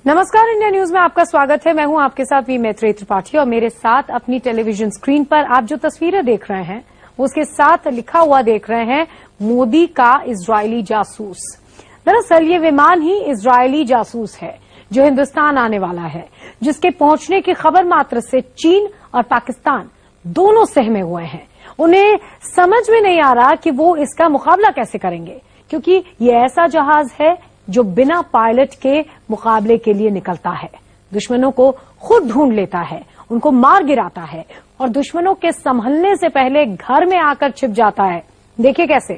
नमस्कार, India news में आपका स्वागत है। मैं हूं आपके साथ वी मैत्रेय त्रिपाठी और मेरे साथ अपनी टेलीविजन स्क्रीन पर आप जो तस्वीरें देख रहे हैं उसके साथ लिखा हुआ देख रहे हैं, मोदी का इजरायली जासूस। दरअसल ये विमान ही इजरायली जासूस है जो हिंदुस्तान आने वाला है, जिसके पहुंचने की खबर मात्र से चीन और पाकिस्तान दोनों सहमे हुए हैं। उन्हें समझ में नहीं आ रहा कि वो इसका मुकाबला कैसे करेंगे, क्योंकि ये ऐसा जहाज है जो बिना पायलट के मुकाबले के लिए निकलता है, दुश्मनों को खुद ढूंढ लेता है, उनको मार गिराता है और दुश्मनों के संभलने से पहले घर में आकर छिप जाता है। देखिए कैसे।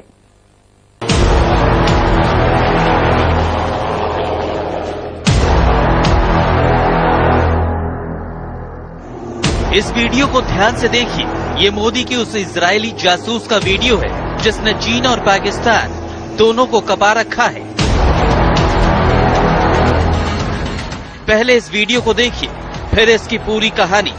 इस वीडियो को ध्यान से देखिए। ये मोदी की उस इजरायली जासूस का वीडियो है जिसने चीन और पाकिस्तान दोनों को कपा रखा है। पहले इस वीडियो को देखिए, फिर इसकी पूरी कहानी।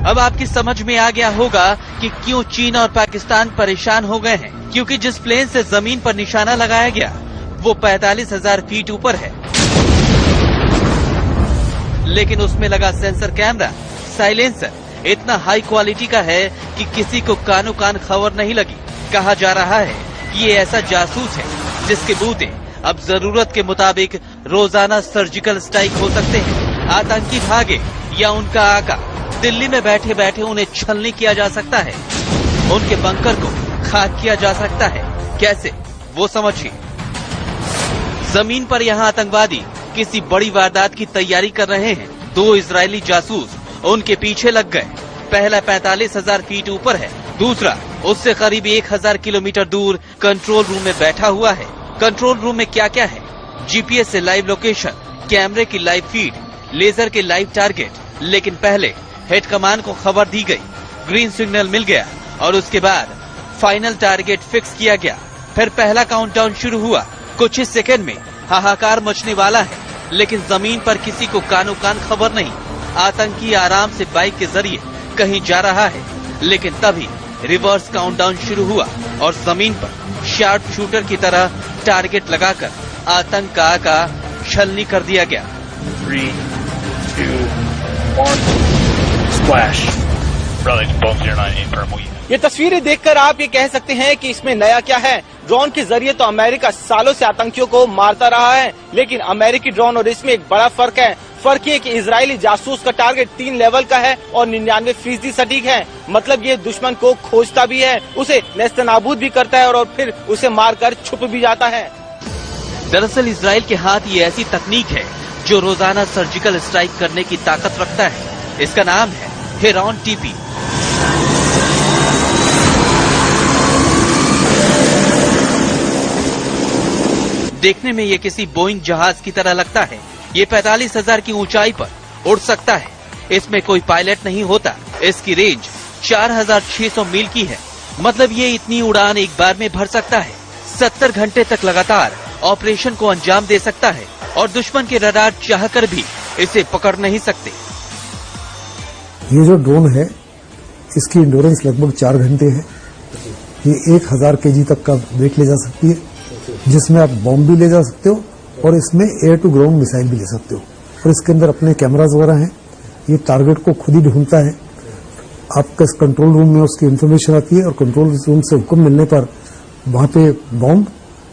अब आपकी समझ में आ गया होगा कि क्यों चीन और पाकिस्तान परेशान हो गए हैं, क्योंकि जिस प्लेन से जमीन पर निशाना लगाया गया वो 45,000 फीट ऊपर है, लेकिन उसमें लगा सेंसर कैमरा, साइलेंसर इतना हाई क्वालिटी का है कि किसी को कानो कान खबर नहीं लगी। कहा जा रहा है कि ये ऐसा जासूस है जिसके बूते अब जरूरत के मुताबिक रोजाना सर्जिकल स्ट्राइक हो सकते हैं। आतंकी भागे या उनका आका दिल्ली में बैठे बैठे उन्हें छलनी किया जा सकता है, उनके बंकर को खाक किया जा सकता है। कैसे, वो समझिए। जमीन पर यहाँ आतंकवादी किसी बड़ी वारदात की तैयारी कर रहे हैं। दो इजरायली जासूस उनके पीछे लग गए। पहला 45,000 फीट ऊपर है, दूसरा उससे करीब 1,000 किलोमीटर दूर कंट्रोल रूम में बैठा हुआ है। कंट्रोल रूम में क्या क्या है? जीपीएस से लाइव लोकेशन, कैमरे की लाइव फीड, लेजर के लाइव टारगेट। लेकिन पहले हेड कमान को खबर दी गई, ग्रीन सिग्नल मिल गया और उसके बाद फाइनल टारगेट फिक्स किया गया। फिर पहला काउंटडाउन शुरू हुआ। कुछ ही सेकंड में हाहाकार मचने वाला है, लेकिन जमीन पर किसी को कानो कान खबर नहीं। आतंकी आराम से बाइक के जरिए कहीं जा रहा है, लेकिन तभी रिवर्स काउंटडाउन शुरू हुआ और जमीन पर शार्प शूटर की तरह टारगेट लगाकर आतंक का आका छलनी कर दिया गया। 3, 2, 1, splash. ये तस्वीरें देखकर आप ये कह सकते हैं कि इसमें नया क्या है। ड्रोन के जरिए तो अमेरिका सालों से आतंकियों को मारता रहा है, लेकिन अमेरिकी ड्रोन और इसमें एक बड़ा फर्क है। फर्क ये कि इजरायली जासूस का टारगेट 3 लेवल का है और 99% सटीक है। मतलब ये दुश्मन को खोजता भी है, उसे नेस्तनाबूद भी करता है और फिर उसे मारकर छुप भी जाता है। दरअसल इजराइल के हाथ ये ऐसी तकनीक है जो रोजाना सर्जिकल स्ट्राइक करने की ताकत रखता है। इसका नाम है हेरॉन टीपी। देखने में ये किसी बोइंग जहाज की तरह लगता है। ये 45,000 की ऊंचाई पर उड़ सकता है। इसमें कोई पायलट नहीं होता। इसकी रेंज 4,600 मील की है। मतलब ये इतनी उड़ान एक बार में भर सकता है। 70 घंटे तक लगातार ऑपरेशन को अंजाम दे सकता है और दुश्मन के रडार चाहकर भी इसे पकड़ नहीं सकते। ये जो ड्रोन है इसकी इंडोरेंस लगभग 4 घंटे है। ये 1,000 kg तक का वेट ले जा सकती है, जिसमें आप बॉम्ब भी ले जा सकते हो और इसमें एयर टू ग्राउंड मिसाइल भी ले सकते हो। और इसके अंदर अपने कैमराज वगैरह हैं। ये टारगेट को खुद ही ढूंढता है। आपका इस कंट्रोल रूम में उसकी इन्फॉर्मेशन आती है और कंट्रोल रूम से हुक्म मिलने पर वहां पे बॉम्ब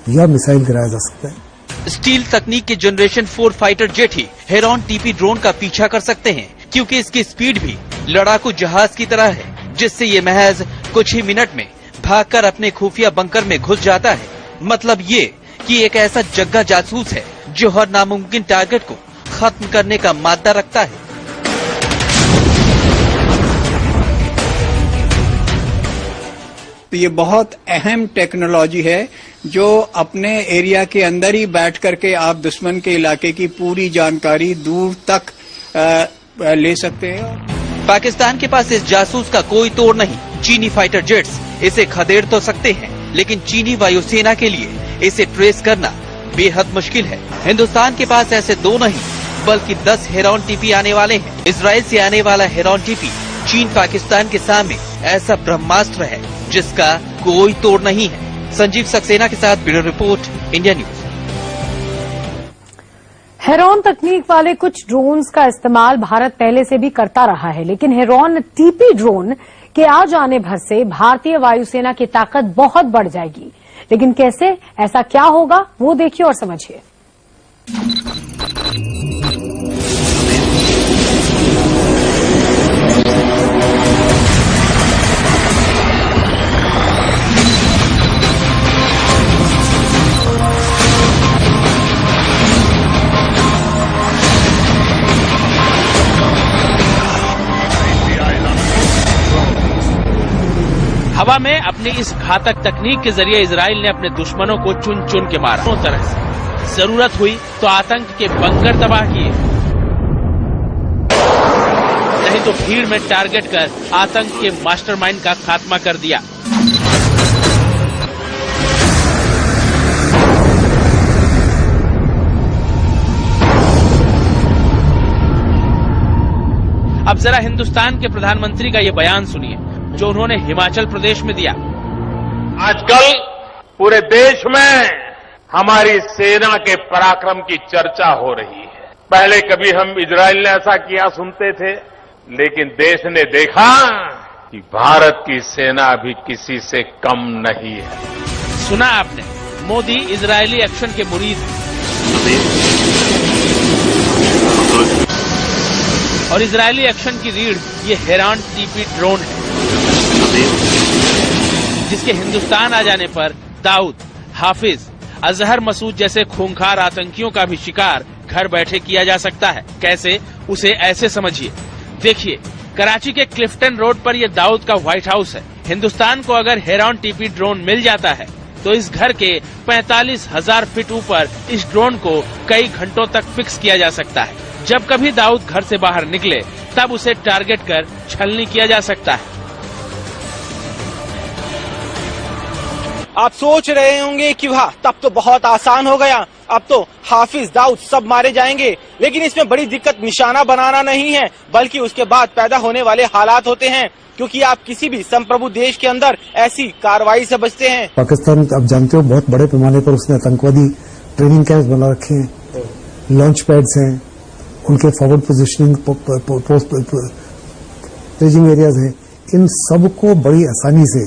या मिसाइल गिराया जा सकता है। स्टील तकनीक के जनरेशन 4 फाइटर जेट ही हेरॉन टीपी ड्रोन का पीछा कर सकते हैं, क्योंकि इसकी स्पीड भी लड़ाकू जहाज की तरह है, जिससे ये महज कुछ ही मिनट में भागकर अपने खुफिया बंकर में घुस जाता है। मतलब ये कि एक ऐसा जग्गा जासूस है जो हर नामुमकिन टारगेट को खत्म करने का मादा रखता है। तो ये बहुत अहम टेक्नोलॉजी है जो अपने एरिया के अंदर ही बैठ करके आप दुश्मन के इलाके की पूरी जानकारी दूर तक ले सकते हैं। पाकिस्तान के पास इस जासूस का कोई तोड़ नहीं। चीनी फाइटर जेट्स इसे खदेड़ तो सकते हैं, लेकिन चीनी वायुसेना के लिए इसे ट्रेस करना बेहद मुश्किल है। हिंदुस्तान के पास ऐसे 2 नहीं बल्कि 10 हेरॉन टीपी आने वाले हैं। इजराइल से आने वाला हेरॉन टीपी चीन पाकिस्तान के सामने ऐसा ब्रह्मास्त्र है जिसका कोई तोड़ नहीं है। संजीव सक्सेना के साथ bureau report, India news. Heron तकनीक वाले कुछ ड्रोन्स का इस्तेमाल भारत पहले से भी करता रहा है, लेकिन हेरॉन टीपी ड्रोन के आ जाने भर से भारतीय वायुसेना की ताकत बहुत बढ़ जाएगी। लेकिन कैसे, ऐसा क्या होगा, वो देखिए और समझिए। हवा में अपनी इस घातक तकनीक के जरिए इजराइल ने अपने दुश्मनों को चुन चुन के मारा। दोनों तरह से जरूरत हुई तो आतंक के बंकर तबाह किए, नहीं तो भीड़ में टारगेट कर आतंक के मास्टरमाइंड का खात्मा कर दिया। अब जरा हिंदुस्तान के प्रधानमंत्री का ये बयान सुनिए जो उन्होंने हिमाचल प्रदेश में दिया। आजकल पूरे देश में हमारी सेना के पराक्रम की चर्चा हो रही है। पहले कभी हम इजराइल ने ऐसा किया सुनते थे, लेकिन देश ने देखा कि भारत की सेना भी किसी से कम नहीं है। सुना आपने, मोदी इजरायली एक्शन के मुरीद हैं और इजरायली एक्शन की रीढ़ ये हेरॉन टीपी ड्रोन है जिसके हिंदुस्तान आ जाने पर दाऊद, हाफिज, अजहर मसूद जैसे खूंखार आतंकियों का भी शिकार घर बैठे किया जा सकता है। कैसे, उसे ऐसे समझिए। देखिए, कराची के क्लिफ्टन रोड पर यह दाऊद का व्हाइट हाउस है। हिंदुस्तान को अगर हेरॉन टीपी ड्रोन मिल जाता है तो इस घर के 45,000 फीट ऊपर इस ड्रोन को कई घंटों तक फिक्स किया जा सकता है। जब कभी दाऊद घर से बाहर निकले तब उसे टारगेट कर छलनी किया जा सकता है। आप सोच रहे होंगे कि वाह, तब तो बहुत आसान हो गया, अब तो हाफिज, दाऊद सब मारे जाएंगे। लेकिन इसमें बड़ी दिक्कत निशाना बनाना नहीं है, बल्कि उसके बाद पैदा होने वाले हालात होते हैं, क्योंकि आप किसी भी संप्रभु देश के अंदर ऐसी कार्रवाई से बचते हैं। पाकिस्तान, आप जानते हो, बहुत बड़े पैमाने पर उसने आतंकवादी ट्रेनिंग कैंप बना रखे हैं, लॉन्च पैड्स हैं, उनके फॉरवर्ड पोजिशनिंग पेजिंग एरियाज हैं। इन सबको बड़ी आसानी से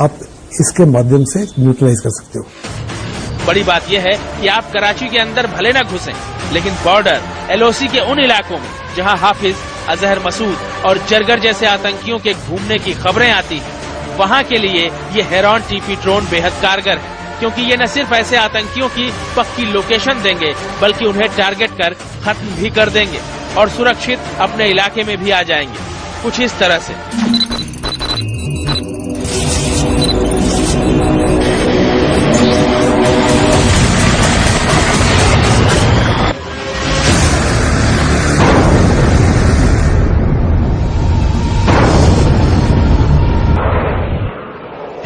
आप इसके माध्यम से न्यूट्रलाइज कर सकते हो। बड़ी बात यह है कि आप कराची के अंदर भले न घुसें, लेकिन बॉर्डर, एलओसी के उन इलाकों में जहां हाफिज, अजहर मसूद और जरगर जैसे आतंकियों के घूमने की खबरें आती हैं, वहां के लिए ये हेरॉन टीपी ड्रोन बेहद कारगर है, क्योंकि ये न सिर्फ ऐसे आतंकियों की पक्की लोकेशन देंगे बल्कि उन्हें टारगेट कर खत्म भी कर देंगे और सुरक्षित अपने इलाके में भी आ जाएंगे। कुछ इस तरह से।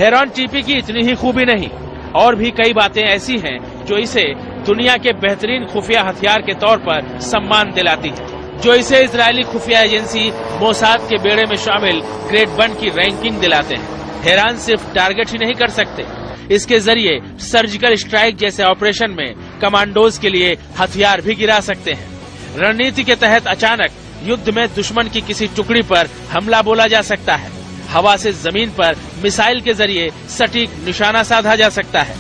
हेरॉन टीपी की इतनी ही खूबी नहीं, और भी कई बातें ऐसी हैं जो इसे दुनिया के बेहतरीन खुफिया हथियार के तौर पर सम्मान दिलाती है, जो इसे इजरायली खुफिया एजेंसी मोसाद के बेड़े में शामिल ग्रेड 1 की रैंकिंग दिलाते हैं। हेरॉन सिर्फ टारगेट ही नहीं कर सकते, इसके जरिए सर्जिकल स्ट्राइक जैसे ऑपरेशन में कमांडोज के लिए हथियार भी गिरा सकते हैं। रणनीति के तहत अचानक युद्ध में दुश्मन की किसी टुकड़ी पर हमला बोला जा सकता है। हवा से जमीन पर मिसाइल के जरिए सटीक निशाना साधा जा सकता है।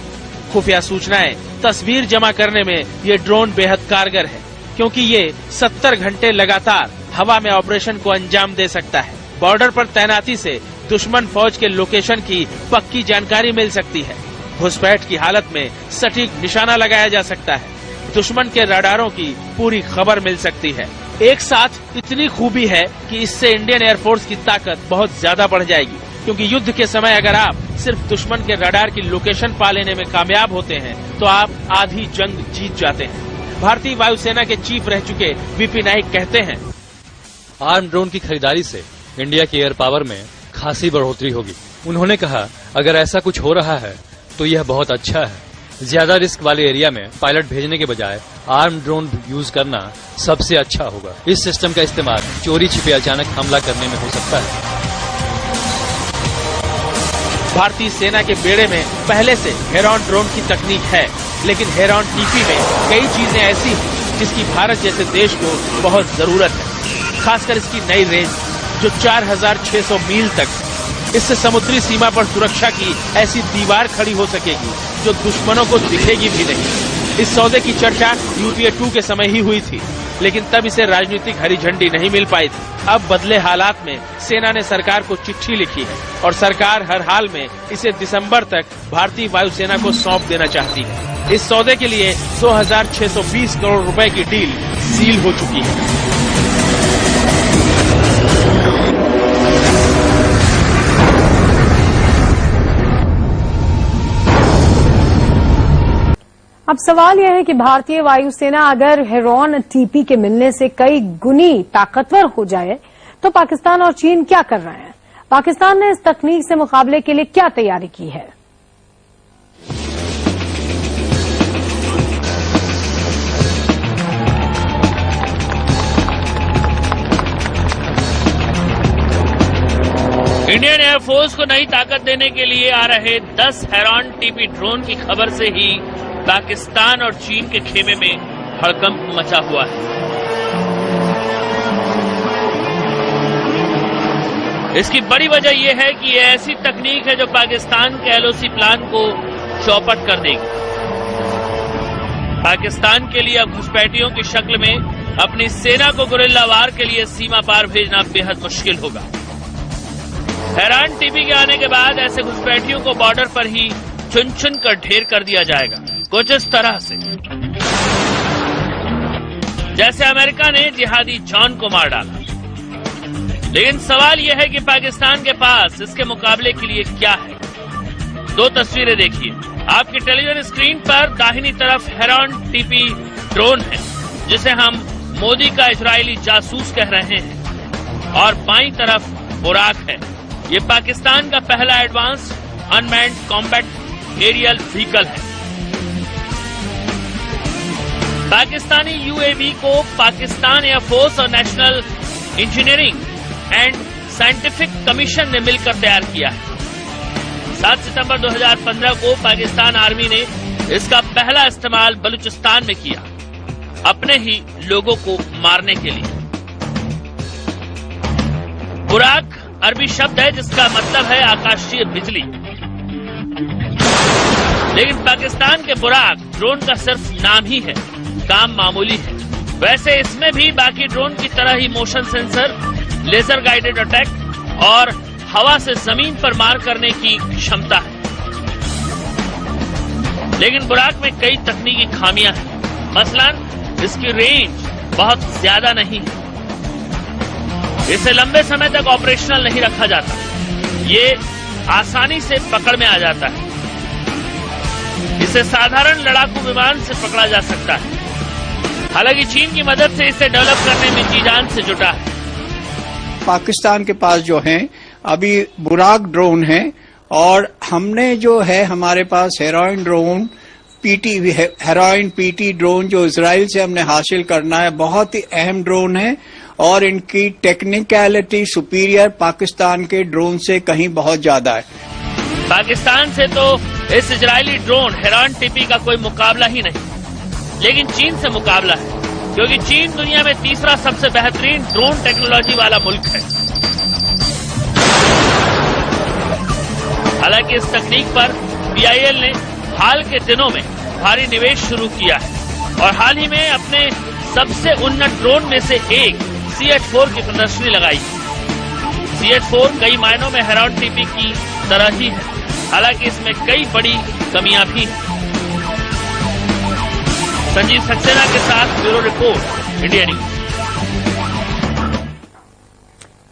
खुफिया सूचनाएं, तस्वीर जमा करने में ये ड्रोन बेहद कारगर है, क्योंकि ये 70 घंटे लगातार हवा में ऑपरेशन को अंजाम दे सकता है। बॉर्डर पर तैनाती से दुश्मन फौज के लोकेशन की पक्की जानकारी मिल सकती है। घुसपैठ की हालत में सटीक निशाना लगाया जा सकता है। दुश्मन के रडारों की पूरी खबर मिल सकती है। एक साथ इतनी खूबी है कि इससे इंडियन एयरफोर्स की ताकत बहुत ज्यादा बढ़ जाएगी, क्योंकि युद्ध के समय अगर आप सिर्फ दुश्मन के रडार की लोकेशन पा लेने में कामयाब होते हैं तो आप आधी जंग जीत जाते हैं। भारतीय वायुसेना के चीफ रह चुके वीपी नाइक कहते हैं, आर्म ड्रोन की खरीदारी से इंडिया की एयर पावर में खासी बढ़ोतरी होगी। उन्होंने कहा, अगर ऐसा कुछ हो रहा है तो यह बहुत अच्छा है। ज्यादा रिस्क वाले एरिया में पायलट भेजने के बजाय आर्म ड्रोन यूज करना सबसे अच्छा होगा। इस सिस्टम का इस्तेमाल चोरी छिपे अचानक हमला करने में हो सकता है। भारतीय सेना के बेड़े में पहले से हेरॉन ड्रोन की तकनीक है, लेकिन हेरॉन टीपी में कई चीजें ऐसी हैं जिसकी भारत जैसे देश को बहुत जरूरत है। खासकर इसकी नई रेंज जो 4600 मील तक है। इससे समुद्री सीमा पर सुरक्षा की ऐसी दीवार खड़ी हो सकेगी जो दुश्मनों को दिखेगी भी नहीं। इस सौदे की चर्चा UPA 2 के समय ही हुई थी, लेकिन तब इसे राजनीतिक हरी झंडी नहीं मिल पाई थी। अब बदले हालात में सेना ने सरकार को चिट्ठी लिखी है और सरकार हर हाल में इसे दिसंबर तक भारतीय वायुसेना को सौंप देना चाहती है। इस सौदे के लिए 2620 करोड़ रुपए की डील सील हो चुकी है। अब सवाल यह है कि भारतीय वायुसेना अगर हेरॉन टीपी के मिलने से कई गुनी ताकतवर हो जाए तो पाकिस्तान और चीन क्या कर रहे हैं? पाकिस्तान ने इस तकनीक से मुकाबले के लिए क्या तैयारी की है? इंडियन एयरफोर्स को नई ताकत देने के लिए आ रहे 10 हेरॉन टीपी ड्रोन की खबर से ही पाकिस्तान और चीन के खेमे में हड़कंप मचा हुआ है। इसकी बड़ी वजह यह है कि यह ऐसी तकनीक है जो पाकिस्तान के LOC प्लान को चौपट कर देगी। पाकिस्तान के लिए अब घुसपैठियों की शक्ल में अपनी सेना को गुरिल्ला वार के लिए सीमा पार भेजना बेहद मुश्किल होगा। हेरॉन टीपी के आने के बाद ऐसे घुसपैठियों को बॉर्डर पर ही चुन चुन कर ढेर कर दिया जाएगा, कुछ इस तरह से जैसे अमेरिका ने जिहादी जॉन को मार डाला। लेकिन सवाल यह है कि पाकिस्तान के पास इसके मुकाबले के लिए क्या है। दो तस्वीरें देखिए। आपकी टेलीविजन स्क्रीन पर दाहिनी तरफ हेरॉन टीपी ड्रोन है जिसे हम मोदी का इजरायली जासूस कह रहे हैं, और बाईं तरफ बुराक है। ये पाकिस्तान का पहला advance unmanned combat aerial vehicle है। पाकिस्तानी UAV को पाकिस्तान एयरफोर्स और national engineering and scientific commission ने मिलकर तैयार किया है। 7 सितंबर 2015 को पाकिस्तान आर्मी ने इसका पहला इस्तेमाल बलूचिस्तान में किया, अपने ही लोगों को मारने के लिए। बुराक अरबी शब्द है जिसका मतलब है आकाशीय बिजली, लेकिन पाकिस्तान के बुराक ड्रोन का सिर्फ नाम ही है, काम मामूली है। वैसे इसमें भी बाकी ड्रोन की तरह ही motion sensor, laser guided attack और हवा से जमीन पर मार करने की क्षमता है। लेकिन बुराक में कई तकनीकी खामियां हैं। मसलन इसकी रेंज बहुत ज्यादा नहीं है, इसे लंबे समय तक ऑपरेशनल नहीं रखा जाता, ये आसानी से पकड़ में आ जाता है। इसे साधारण लड़ाकू विमान से पकड़ा जा सकता है। हालांकि चीन की मदद से इसे डेवलप करने में जी जान से जुटा है। पाकिस्तान के पास जो है अभी बुराक ड्रोन है, और हमने जो है हमारे पास Heron drone Heron PT drone जो इजराइल से हमने हासिल करना है, बहुत ही अहम ड्रोन है और इनकी टेक्निकलिटी सुपीरियर पाकिस्तान के ड्रोन से कहीं बहुत ज्यादा है। पाकिस्तान से तो इस इजरायली ड्रोन हेरॉन टीपी का कोई मुकाबला ही नहीं, लेकिन चीन से मुकाबला है, क्योंकि चीन दुनिया में तीसरा सबसे बेहतरीन ड्रोन टेक्नोलॉजी वाला मुल्क है। हालांकि इस तकनीक पर BIL ने हाल के दिनों में भारी निवेश शुरू किया है और हाल ही में अपने सबसे उन्नत ड्रोन में से एक CH-4 की प्रदर्शनी लगाई। CH-4 कई मायनों में हेरॉन टीपी की तरह ही है, हालांकि इसमें कई बड़ी कमियां भी हैं। संजीव सक्सेना के साथ ब्यूरो रिपोर्ट, इंडिया न्यूज।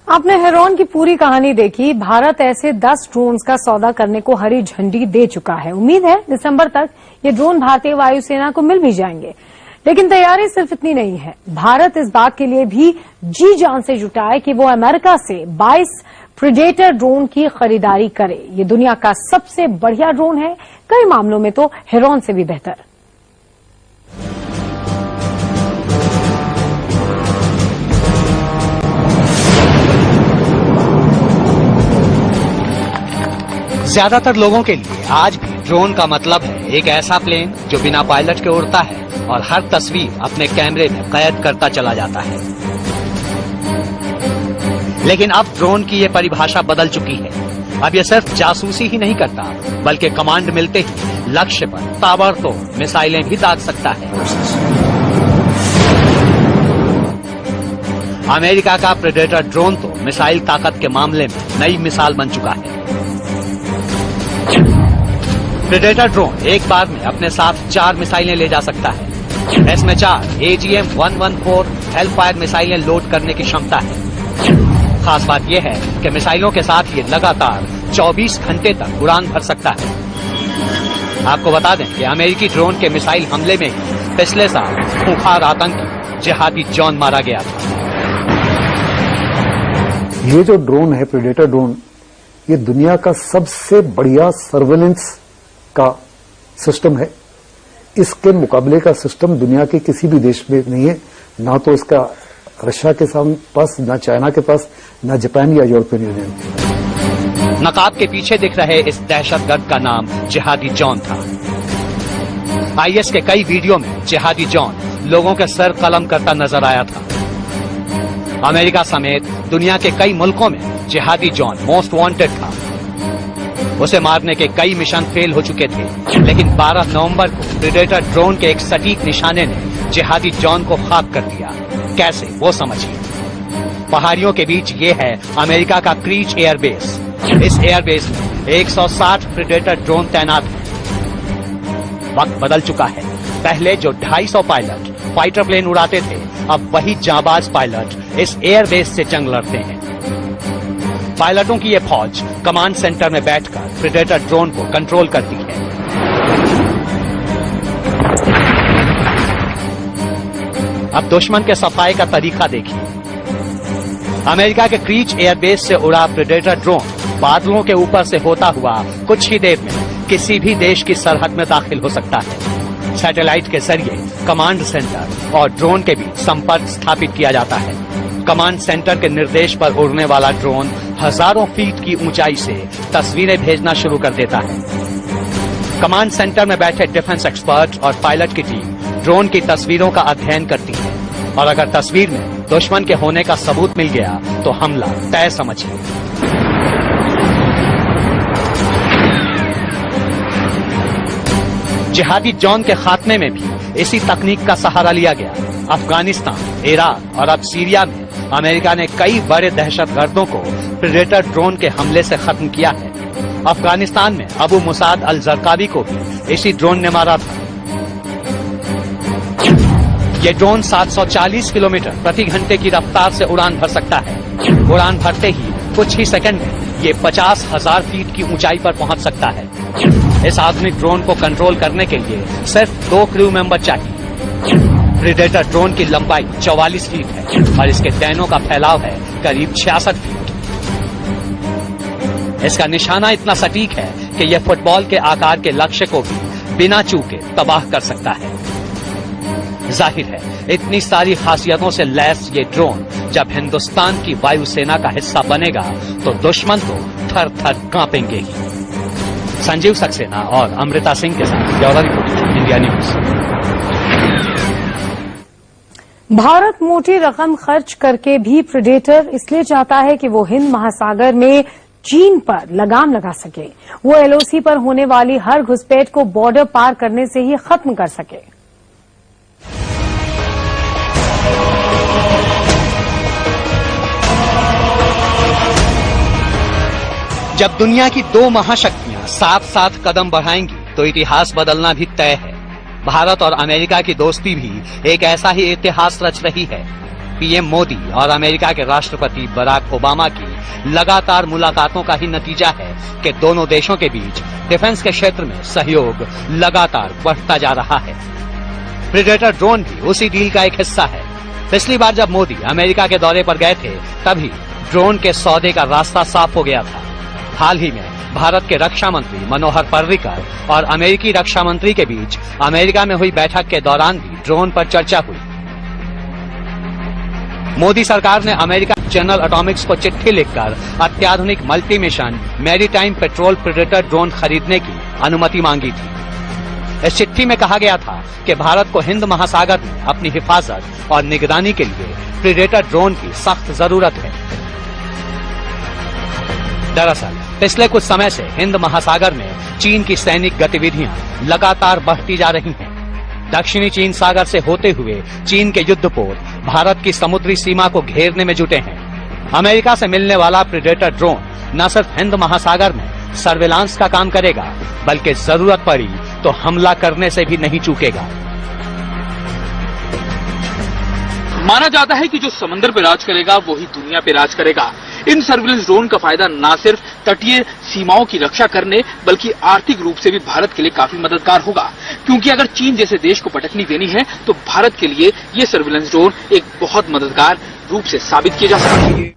आपने हेरॉन की पूरी कहानी देखी। भारत ऐसे 10 ड्रोन्स का सौदा करने को हरी झंडी दे चुका है। उम्मीद है दिसंबर तक ये ड्रोन भारतीय वायुसेना को मिल भी जाएंगे। लेकिन तैयारी सिर्फ इतनी नहीं है। भारत इस बात के लिए भी जी जान से जुटा है कि वो अमेरिका से 22 प्रीडेटर ड्रोन की खरीदारी करे। ये दुनिया का सबसे बढ़िया ड्रोन है, कई मामलों में तो हेरॉन से भी बेहतर। ज्यादातर लोगों के लिए आज भी ड्रोन का मतलब है एक ऐसा प्लेन जो बिना पायलट के उड़ता है और हर तस्वीर अपने कैमरे में कैद करता चला जाता है। लेकिन अब ड्रोन की ये परिभाषा बदल चुकी है। अब ये सिर्फ जासूसी ही नहीं करता, बल्कि कमांड मिलते ही लक्ष्य पर ताबड़तोड़ मिसाइलें भी दाग सकता है। अमेरिका का प्रेडेटर ड्रोन तो मिसाइल ताकत के मामले में नई मिसाल बन चुका है। प्रेडेटर ड्रोन एक बार में अपने साथ 4 मिसाइलें ले जा सकता है। इसमें 4 AGM-114 हेलफायर मिसाइलें लोड करने की क्षमता है। खास बात यह है कि मिसाइलों के साथ ये लगातार 24 घंटे तक उड़ान भर सकता है। आपको बता दें कि अमेरिकी ड्रोन के मिसाइल हमले में ही पिछले साल खूंखार आतंकी जिहादी जॉन मारा गया था। ये जो ड्रोन है, प्रेडेटर ड्रोन, ये दुनिया का सबसे बढ़िया सर्वेलेंस का सिस्टम है। इसके मुकाबले का सिस्टम दुनिया के किसी भी देश में नहीं है। ना तो इसका रशिया के पास, ना चाइना के पास, ना जापान या यूरोपियन यूनियन। नकाब के पीछे दिख रहे इस दहशतगर्द का नाम जिहादी जॉन था। IS के कई वीडियो में जिहादी जॉन लोगों के सर कलम करता नजर आया था। अमेरिका समेत दुनिया के कई मुल्कों में जिहादी जॉन मोस्ट वांटेड था। उसे मारने के कई मिशन फेल हो चुके थे, लेकिन 12 नवंबर को प्रेडेटर ड्रोन के एक सटीक निशाने ने जिहादी जॉन को खाक कर दिया। कैसे, वो समझिए। पहाड़ियों के बीच ये है अमेरिका का क्रीच एयरबेस। इस एयरबेस में 160 प्रेडेटर ड्रोन तैनात हैं। वक्त बदल चुका है। पहले जो 250 पायलट फाइटर प्लेन उड़ाते थे, अब वही जांबाज पायलट इस एयरबेस से जंग लड़ते हैं। पायलटों की ये फौज कमांड सेंटर में बैठकर प्रेडेटर ड्रोन को कंट्रोल करती है। अब दुश्मन के सफाई का तरीका देखिए। अमेरिका के क्रीच एयरबेस से उड़ा प्रेडेटर ड्रोन बादलों के ऊपर से होता हुआ कुछ ही देर में किसी भी देश की सरहद में दाखिल हो सकता है। सैटेलाइट के जरिए कमांड सेंटर और ड्रोन के बीच संपर्क स्थापित किया जाता है। कमांड सेंटर के निर्देश पर उड़ने वाला ड्रोन हजारों फीट की ऊंचाई से तस्वीरें भेजना शुरू कर देता है। कमांड सेंटर में बैठे डिफेंस एक्सपर्ट और पायलट की टीम ड्रोन की तस्वीरों का अध्ययन करती है, और अगर तस्वीर में दुश्मन के होने का सबूत मिल गया तो हमला तय समझिए। जिहादी जॉन के खात्मे में भी इसी तकनीक का सहारा लिया गया। अफगानिस्तान, इराक और अब सीरिया में अमेरिका ने कई बड़े दहशतगर्दों को प्रेडेटर ड्रोन के हमले से खत्म किया है। अफगानिस्तान में अबू मुसाद अल जरकावी को भी इसी ड्रोन ने मारा था। ये ड्रोन 740 किलोमीटर प्रति घंटे की रफ्तार से उड़ान भर सकता है। उड़ान भरते ही कुछ ही सेकंड में ये 50,000 फीट की ऊंचाई पर पहुंच सकता है। इस आधुनिक ड्रोन को कंट्रोल करने के लिए सिर्फ 2 क्रू मेंबर चाहिए। प्रेडेटर ड्रोन की लंबाई 44 फीट है और इसके डैनों का फैलाव है करीब 66 फीट। इसका निशाना इतना सटीक है कि यह फुटबॉल के आकार के लक्ष्य को भी बिना चूके तबाह कर सकता है। जाहिर है, इतनी सारी खासियतों से लैस ये ड्रोन जब हिंदुस्तान की वायुसेना का हिस्सा बनेगा तो दुश्मन तो थर थर कांपेंगे ही। संजीव सक्सेना और अमृता सिंह के साथ bureau report, India news. Bharat मोटी रकम खर्च करके भी प्रेडेटर इसलिए चाहता है कि वो हिंद महासागर में चीन पर लगाम लगा सके। वो LOC पर होने वाली हर घुसपैठ को बॉर्डर पार करने से ही खत्म कर सके। जब दुनिया की 2 महाशक्तियां साथ साथ कदम बढ़ाएंगी तो इतिहास बदलना भी तय है। भारत और अमेरिका की दोस्ती भी एक ऐसा ही इतिहास रच रही है। PM मोदी और अमेरिका के राष्ट्रपति बराक ओबामा की लगातार मुलाकातों का ही नतीजा है कि दोनों देशों के बीच डिफेंस के क्षेत्र में सहयोग लगातार बढ़ता जा रहा है। प्रेडेटर ड्रोन भी उसी डील का एक हिस्सा है। पिछली बार जब मोदी अमेरिका के दौरे पर गए थे तभी ड्रोन के सौदे का रास्ता साफ हो गया था। हाल ही में भारत के रक्षा मंत्री मनोहर पर्रिकर और अमेरिकी रक्षा मंत्री के बीच अमेरिका में हुई बैठक के दौरान भी ड्रोन पर चर्चा हुई। मोदी सरकार ने अमेरिका जनरल एटॉमिक्स को चिट्ठी लिखकर अत्याधुनिक multi mission maritime petrol predator drone खरीदने की अनुमति मांगी थी। इस चिट्ठी में कहा गया था कि भारत को हिंद महासागर में अपनी हिफाजत और निगरानी के लिए प्रेडेटर ड्रोन की सख्त जरूरत है। दरअसल पिछले कुछ समय से हिंद महासागर में चीन की सैनिक गतिविधियां लगातार बढ़ती जा रही हैं। दक्षिणी चीन सागर से होते हुए चीन के युद्धपोत भारत की समुद्री सीमा को घेरने में जुटे हैं। अमेरिका से मिलने वाला प्रेडेटर ड्रोन न सिर्फ हिंद महासागर में सर्विलांस का काम करेगा, बल्कि जरूरत पड़ी तो हमला करने से भी नहीं चूकेगा। माना जाता है कि जो समंदर पे राज करेगा वही दुनिया पे राज करेगा। इन सर्विलेंस ड्रोन का फायदा न सिर्फ तटीय सीमाओं की रक्षा करने बल्कि आर्थिक रूप से भी भारत के लिए काफी मददगार होगा, क्योंकि अगर चीन जैसे देश को पटकनी देनी है तो भारत के लिए ये सर्विलेंस ड्रोन एक बहुत मददगार रूप से साबित किए जा सकते हैं।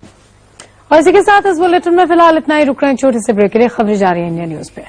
और इसी के साथ इस बुलेटिन में फिलहाल इतना ही। रुक रहे हैं छोटे से ब्रेक के लिए। खबरें जा रही है इंडिया न्यूज पे।